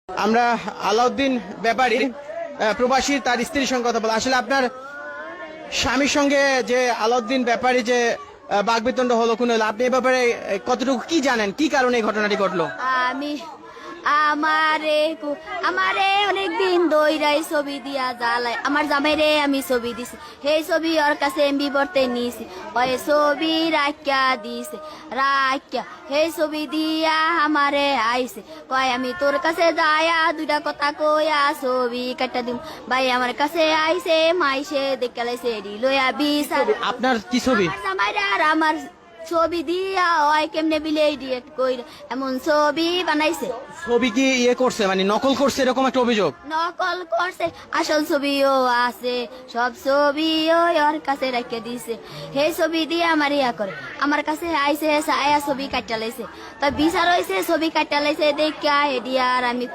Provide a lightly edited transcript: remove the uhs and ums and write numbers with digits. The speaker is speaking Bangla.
আমরা আলাউদ্দিন ব্যাপারী প্রবাসী তার স্ত্রীর সঙ্গে কথা বলা। আসলে আপনার স্বামীর সঙ্গে যে আলাউদ্দিন ব্যাপারী যে বাকবিতণ্ড হলো কোন হলো, আপনি এ ব্যাপারে কতটুকু কি জানেন, কি কারণে এই ঘটনাটি ঘটলো? আমি আমারে অনেকদিন দইরাই ছবি দিয়া জ্বালাই আমার জামাইরে আমি ছবি দিছি, সেই ছবি ওর কাছে এমবি বর্তে নিয়েছি, ওই ছবি রাখিয়া দিছে, রাখিয়া সেই ছবি দিয়া আমারে আইছে, কয় আমি তোর কাছে যায়া দুইটা কথা কইয়া ছবি কাটা দিম। ভাই আমার কাছে আইছে মাইসে দেখে লাইছে লইয়া বিচার আপনার কি ছবি? আমার জামাইরে আর আমার ছবি দিয়া ওই কেমনে বিলে ডিরেক্ট কইরা এমন ছবি বানাইছে। ছবি কি ইয়ে করছে, মানে নকল করছে, এরকম একটা অভিযোগ? নকল করছে, আসল ছবিও আছে, সব ছবিও ওর কাছে রেখে দিছে, সেই ছবি দিয়ে আমার ইয়া করে আমার কাছে আইছে, আয়া ছবি কাটা লাইছে, তো বিচার হয়েছে ছবি কাটা লাইছে দেখা এডি আর আমি